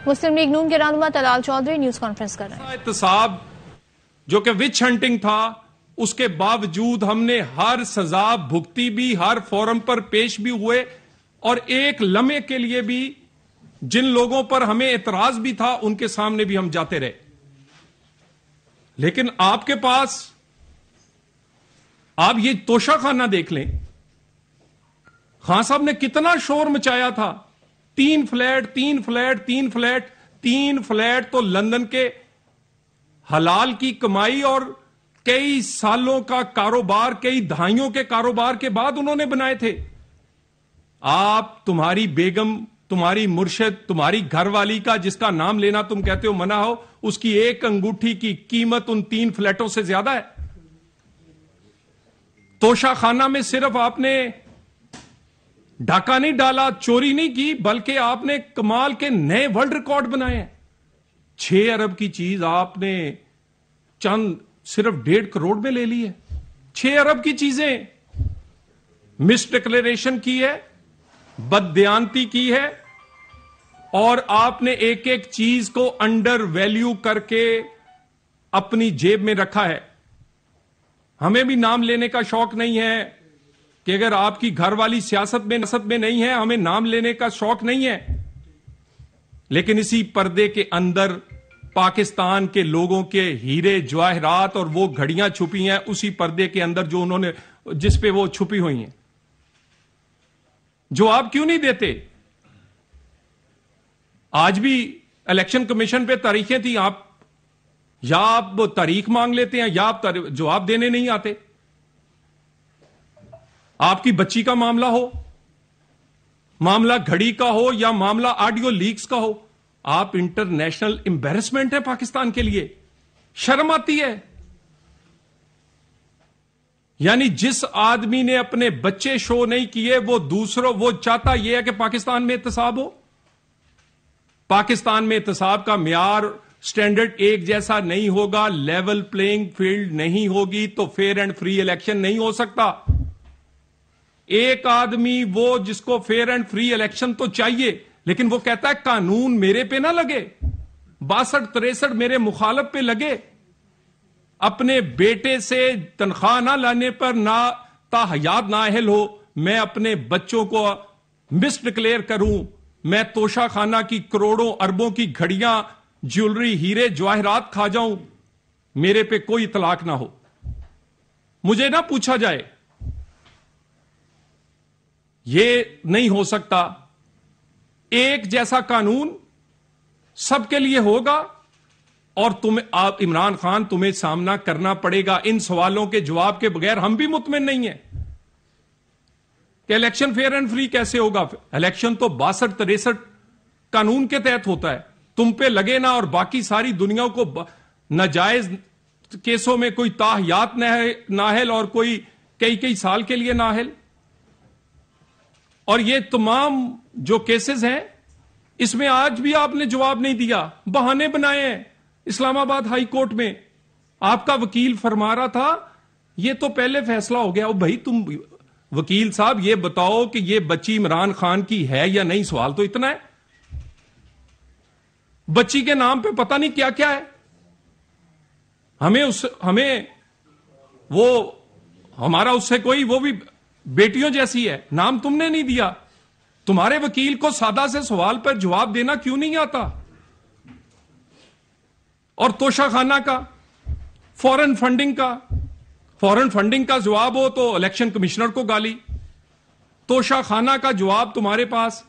مسلم league نون کے رہنما Talal Chaudhry news conference کر رہے ہیں. احتساب جو کہ وچ ہنٹنگ تھا، اس کے باوجود ہم نے ہر سزا بھگتی بھی، ہر فورم پر پیش بھی ہوئے، اور ایک لمحے کے لیے بھی جن لوگوں پر ہمیں اعتراض بھی تھا ان کے سامنے بھی ہم جاتے رہے. لیکن آپ کے پاس آپ یہ توشہ خانہ دیکھ لیں. خان صاحب نے کتنا شور مچایا تھا، 3 فلیٹ 3 فلیٹ 3 فلیٹ 3 فلیٹ تو لندن کے حلال کی کمائی اور کئی سالوں کا کاروبار، کئی دہائیوں کے کاروبار کے بعد انہوں نے بنائے تھے. آپ، تمہاری بیگم، تمہاری مرشد، تمہاری گھر والی کا جس کا نام لینا تم کہتے ہو منع ہو، اس کی ایک انگوٹھی کی قیمت ان 3 فلیٹوں سے زیادہ ہے. توشہ خانہ میں صرف آپ نے ڈاکہ نہیں ڈالا، چوری نہیں کی، بلکہ آپ نے کمال کے نئے ورلڈ ریکارڈ بنائے ہیں. 6 ارب کی چیز آپ نے چند صرف 1.5 کروڑ میں لے لی ہے. 6 ارب کی چیزیں مس ڈکلیریشن کی ہے، بددیانتی کی ہے، اور آپ نے ایک ایک چیز کو انڈر ویلیو کر کے اپنی جیب میں رکھا ہے. ہمیں بھی نام لینے کا شوق نہیں ہے کہ اگر آپ کی گھر والی سیاست میں نہیں ہے، ہمیں نام لینے کا شوق نہیں ہے. لیکن اسی پردے کے اندر پاکستان کے لوگوں کے ہیرے جواہرات اور وہ گھڑیاں چھپی ہیں، اسی پردے کے اندر جو انہوں نے، جس پہ وہ چھپی ہوئی ہیں. جو آپ کیوں نہیں دیتے؟ آج بھی الیکشن کمیشن پہ تاریخیں تھیں، یا آپ تاریخ مانگ لیتے ہیں یا آپ جواب دینے نہیں آتے. آپ کی بچی کا معاملہ ہو، معاملہ گھڑی کا ہو، یا معاملہ آڈیو لیکس کا ہو، آپ انٹرنیشنل امبیرسمنٹ ہے پاکستان کے لیے. شرم آتی ہے. یعنی جس آدمی نے اپنے بچے شو نہیں کیے، وہ چاہتا یہ ہے کہ پاکستان میں احتساب ہو. پاکستان میں احتساب کا معیار، سٹینڈرڈ ایک جیسا نہیں ہوگا، لیول پلینگ فیلڈ نہیں ہوگی تو فیئر اینڈ فری الیکشن نہیں ہو سکتا. ایک آدمی وہ جس کو فیئر اینڈ فری الیکشن تو چاہیے، لیکن وہ کہتا ہے قانون میرے پہ نہ لگے، 62-63 میرے مخالف پہ لگے. اپنے بیٹے سے تنخواہ نہ لانے پر نہ تاحیات نااہل ہو، میں اپنے بچوں کو مس ڈکلیئر کروں، میں توشہ خانہ کی کروڑوں اربوں کی گھڑیاں، جیولری، ہیرے جواہرات کھا جاؤں، میرے پہ کوئی اطلاق نہ ہو، مجھے نہ پوچھا جائے. یہ نہیں ہو سکتا. ایک جیسا قانون سب کے لیے ہوگا، اور آپ عمران خان، تمہیں سامنا کرنا پڑے گا ان سوالوں کے جواب کے بغیر. ہم بھی مطمئن نہیں ہیں کہ الیکشن فیئر اینڈ فری کیسے ہوگا. الیکشن تو 62-63 قانون کے تحت ہوتا ہے. تم پہ لگے نہ، اور باقی ساری دنیا کو ناجائز کیسوں میں کوئی تاحیات نااہل اور کوئی کئی سال کے لیے نااہل. اور یہ تمام جو کیسز ہیں، اس میں آج بھی آپ نے جواب نہیں دیا، بہانے بنائے ہیں. اسلام آباد ہائی کورٹ میں آپ کا وکیل فرما رہا تھا یہ تو پہلے فیصلہ ہو گیا. بھائی تم وکیل صاحب یہ بتاؤ کہ یہ بچی عمران خان کی ہے یا نہیں، سوال تو اتنا ہے. بچی کے نام پہ پتہ نہیں کیا کیا ہے. ہمیں وہ ہمارا اس سے کوئی، وہ بھی بیٹیوں جیسی ہے، نام تم نے نہیں دیا. تمہارے وکیل کو سادہ سے سوال پر جواب دینا کیوں نہیں آتا؟ اور توشہ خانہ کا، فورن فنڈنگ کا جواب ہو تو الیکشن کمشنر کو گالی. توشہ خانہ کا جواب تمہارے پاس،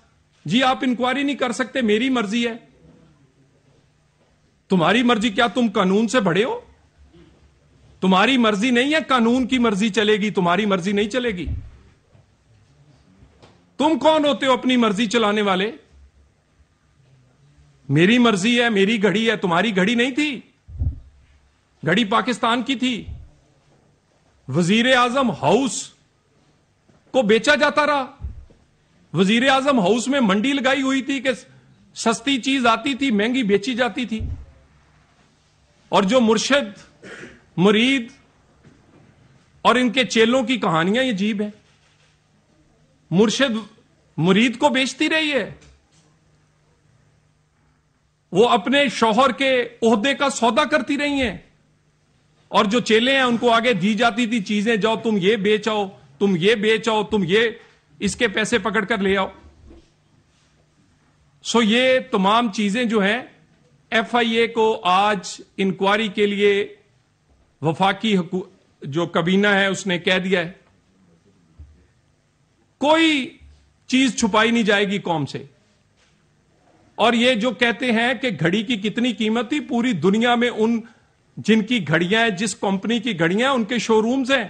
جی آپ انکوائری نہیں کر سکتے، میری مرضی ہے. تمہاری مرضی کیا تم قانون سے بڑے ہو؟ تمہاری مرضی نہیں ہے، قانون کی مرضی چلے گی، تمہاری مرضی نہیں چلے گی. تم کون ہوتے ہو اپنی مرضی چلانے والے؟ میری مرضی ہے، میری گھڑی ہے، تمہاری گھڑی نہیں تھی. گھڑی پاکستان کی تھی. وزیر اعظم ہاؤس کو بیچا جاتا رہا. وزیر اعظم ہاؤس میں منڈی لگائی ہوئی تھی کہ سستی چیز آتی تھی، مہنگی بیچی جاتی تھی. اور جو مرشد، مرید اور ان کے چیلوں کی کہانیاں یہ عجیب ہیں. مرشد مرید کو بیچتی رہی ہے. وہ اپنے شوہر کے عہدے کا سودا کرتی رہی ہیں، اور جو چیلے ہیں ان کو آگے دی جاتی تھی چیزیں، جاؤ تم یہ بیچ آؤ، تم یہ بیچ آؤ، تم یہ اس کے پیسے پکڑ کر لے آؤ. سو یہ تمام چیزیں جو ہیں ایف آئی اے کو آج انکوائری کے لیے وفاقی جو کابینہ ہے اس نے کہہ دیا ہے کوئی چیز چھپائی نہیں جائے گی قوم سے. اور یہ جو کہتے ہیں کہ گھڑی کی کتنی قیمت تھی، پوری دنیا میں ان جن کی گھڑیاں ہیں، جس کمپنی کی گھڑیاں ہیں، ان کے شو رومز ہیں،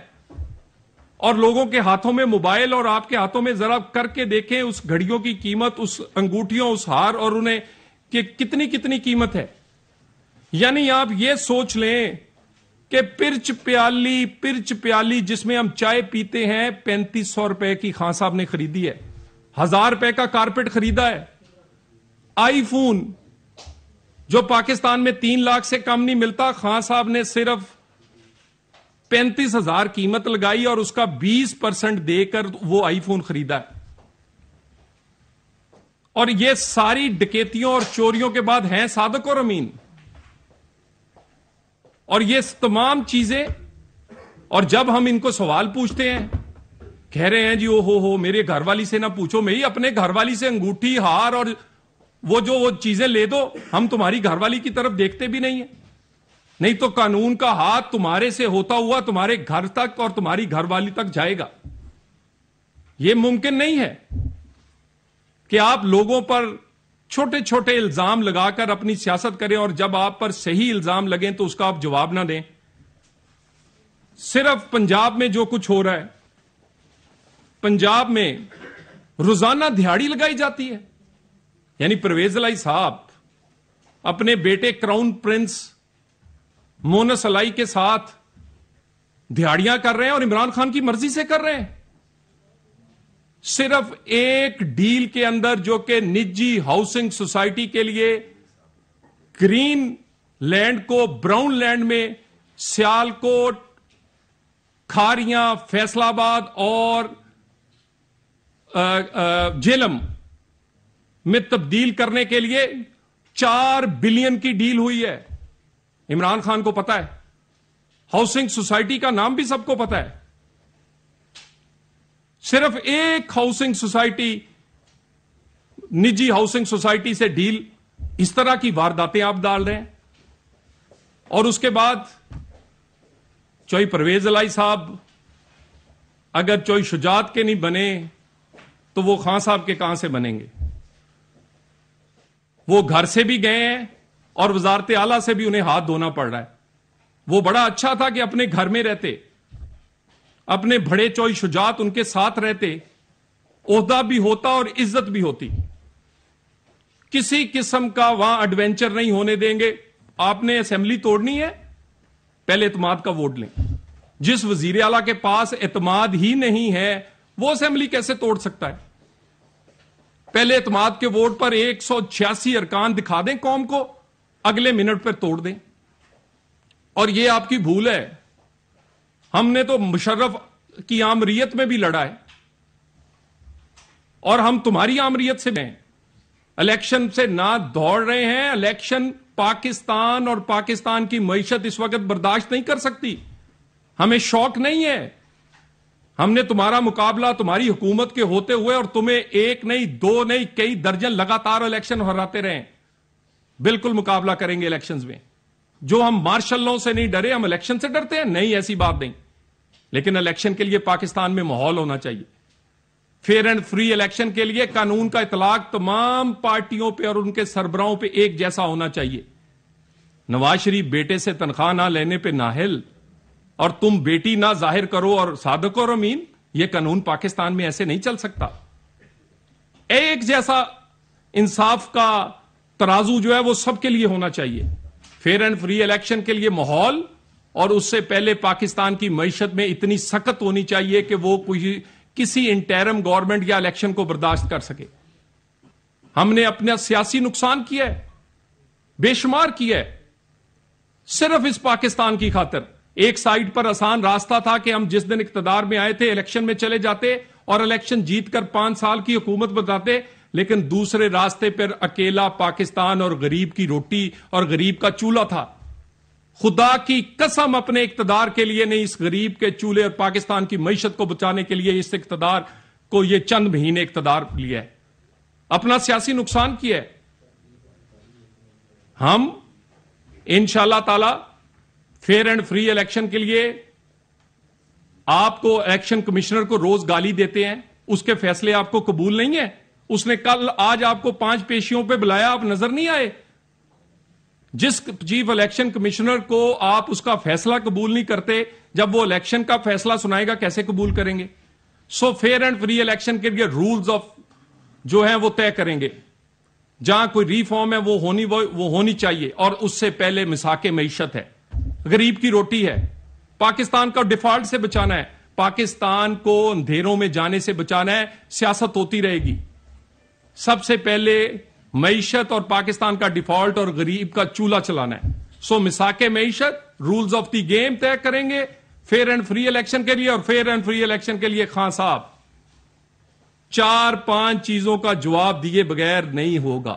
اور لوگوں کے ہاتھوں میں موبائل اور آپ کے ہاتھوں میں ذرا کر کے دیکھیں اس گھڑیوں کی قیمت، اس انگوٹھیوں، اس ہار، اور انہیں کہ کتنی قیمت ہے. یعنی آپ یہ سوچ لیں کہ پرچ پیالی جس میں ہم چائے پیتے ہیں 3500 روپے کی خان صاحب نے خریدی ہے، 1000 روپے کا کارپیٹ خریدا ہے. آئی فون جو پاکستان میں 3 لاکھ سے کم نہیں ملتا، خان صاحب نے صرف 35,000 قیمت لگائی اور اس کا 20% دے کر وہ آئی فون خریدا ہے. اور یہ ساری ڈکیتیوں اور چوریوں کے بعد ہیں صادق اور امین. اور یہ تمام چیزیں، اور جب ہم ان کو سوال پوچھتے ہیں کہہ رہے ہیں جی او ہو میرے گھر والی سے نہ پوچھو، میں ہی اپنے گھر والی سے انگوٹھی، ہار اور وہ چیزیں لے دو، ہم تمہاری گھر والی کی طرف دیکھتے بھی نہیں ہیں. نہیں تو قانون کا ہاتھ تمہارے سے ہوتا ہوا تمہارے گھر تک اور تمہاری گھر والی تک جائے گا. یہ ممکن نہیں ہے کہ آپ لوگوں پر چھوٹے چھوٹے الزام لگا کر اپنی سیاست کریں اور جب آپ پر صحیح الزام لگیں تو اس کا آپ جواب نہ دیں. صرف پنجاب میں جو کچھ ہو رہا ہے، پنجاب میں روزانہ دہاڑی لگائی جاتی ہے. یعنی پرویز الہی صاحب اپنے بیٹے کراؤن پرنس مونس الہی کے ساتھ دہاڑیاں کر رہے ہیں اور عمران خان کی مرضی سے کر رہے ہیں. صرف ایک ڈیل کے اندر جو کہ نجی ہاؤسنگ سوسائٹی کے لیے گرین لینڈ کو براؤن لینڈ میں سیالکوٹ، کھاریاں، فیصل آباد اور جیلم میں تبدیل کرنے کے لیے 4 بلین کی ڈیل ہوئی ہے. عمران خان کو پتا ہے، ہاؤسنگ سوسائٹی کا نام بھی سب کو پتا ہے. صرف ایک ہاؤسنگ سوسائٹی، نجی ہاؤسنگ سوسائٹی سے ڈیل، اس طرح کی وارداتیں آپ ڈال رہے ہیں. اور اس کے بعد چوئی پرویز الہی صاحب اگر چوئی شجاعت کے نہیں بنے تو وہ خان صاحب کے کہاں سے بنیں گے؟ وہ گھر سے بھی گئے ہیں اور وزارت اعلیٰ سے بھی انہیں ہاتھ دھونا پڑ رہا ہے. وہ بڑا اچھا تھا کہ اپنے گھر میں رہتے، اپنے بڑے چوئی شجاعت ان کے ساتھ رہتے، عہدہ بھی ہوتا اور عزت بھی ہوتی. کسی قسم کا وہاں ایڈونچر نہیں ہونے دیں گے. آپ نے اسمبلی توڑنی ہے، پہلے اعتماد کا ووٹ لیں. جس وزیر اعلیٰ کے پاس اعتماد ہی نہیں ہے وہ اسمبلی کیسے توڑ سکتا ہے؟ پہلے اعتماد کے ووٹ پر 186 ارکان دکھا دیں قوم کو، اگلے منٹ پر توڑ دیں. اور یہ آپ کی بھول ہے. ہم نے تو مشرف کی آمریت میں بھی لڑا ہے اور ہم تمہاری آمریت سے ہیں. الیکشن سے نہ دوڑ رہے ہیں. الیکشن پاکستان اور پاکستان کی معیشت اس وقت برداشت نہیں کر سکتی. ہمیں شوق نہیں ہے. ہم نے تمہارا مقابلہ تمہاری حکومت کے ہوتے ہوئے اور تمہیں 1 نہیں 2 نہیں کئی درجن لگاتار الیکشن ہراتے رہے. بالکل مقابلہ کریں گے الیکشنز میں. جو ہم مارشل لاء سے نہیں ڈرے، ہم الیکشن سے ڈرتے ہیں؟ نہیں، ایسی بات نہیں. لیکن الیکشن کے لیے پاکستان میں ماحول ہونا چاہیے. فیئر اینڈ فری الیکشن کے لیے قانون کا اطلاق تمام پارٹیوں پہ اور ان کے سربراہوں پہ ایک جیسا ہونا چاہیے. نواز شریف بیٹے سے تنخواہ نہ لینے پہ نااہل اور تم بیٹی نہ ظاہر کرو اور صادق اور امین، یہ قانون پاکستان میں ایسے نہیں چل سکتا. ایک جیسا انصاف کا ترازو جو ہے وہ سب کے لیے ہونا چاہیے. فیئر اینڈ فری الیکشن کے لیے ماحول، اور اس سے پہلے پاکستان کی معیشت میں اتنی سخت ہونی چاہیے کہ وہ کسی انٹرم گورنمنٹ یا الیکشن کو برداشت کر سکے. ہم نے اپنا سیاسی نقصان کیا ہے، بے شمار کیا ہے، صرف اس پاکستان کی خاطر. ایک سائیڈ پر آسان راستہ تھا کہ ہم جس دن اقتدار میں آئے تھے الیکشن میں چلے جاتے اور الیکشن جیت کر 5 سال کی حکومت بتاتے. لیکن دوسرے راستے پر اکیلا پاکستان اور غریب کی روٹی اور غریب کا چولہا تھا. خدا کی قسم اپنے اقتدار کے لیے نہیں، اس غریب کے چولہے اور پاکستان کی معیشت کو بچانے کے لیے اس اقتدار کو یہ چند مہینے اقتدار لیا ہے، اپنا سیاسی نقصان کیا ہے. ہم انشاءاللہ تعالی فیئر اینڈ فری الیکشن کے لیے آپ کو الیکشن کمشنر کو روز گالی دیتے ہیں، اس کے فیصلے آپ کو قبول نہیں ہیں. اس نے آج آپ کو 5 پیشیوں پہ بلایا، آپ نظر نہیں آئے. جس چیف الیکشن کمشنر کو آپ اس کا فیصلہ قبول نہیں کرتے، جب وہ الیکشن کا فیصلہ سنائے گا کیسے قبول کریں گے؟ So fear and free election کے لیے رولز آف جو ہیں وہ طے کریں گے. جہاں کوئی ریفارم ہے وہ ہونی چاہیے، اور اس سے پہلے مساق معیشت ہے، غریب کی روٹی ہے. پاکستان کا ڈیفالٹ سے بچانا ہے، پاکستان کو اندھیروں میں جانے سے بچانا ہے. سیاست ہوتی رہے گی، سب سے پہلے معیشت اور پاکستان کا ڈیفالٹ اور غریب کا چولہا چلانا ہے. سو مساق معیشت، رولز آف دی گیم طے کریں گے فیئر اینڈ فری الیکشن کے لیے. اور فیئر اینڈ فری الیکشن کے لیے خان صاحب 4-5 چیزوں کا جواب دیے بغیر نہیں ہوگا.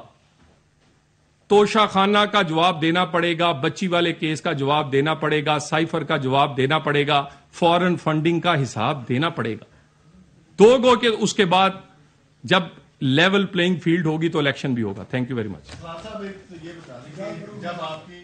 توشہ خانہ کا جواب دینا پڑے گا، بچی والے کیس کا جواب دینا پڑے گا، سائفر کا جواب دینا پڑے گا، فورن فنڈنگ کا حساب دینا پڑے گا. 2 گو کے اس کے بعد جب لیول پلئنگ فیلڈ ہوگی تو الیکشن بھی ہوگا. Thank you very much. صاحب یہ بتا دیں کہ جب آپ کی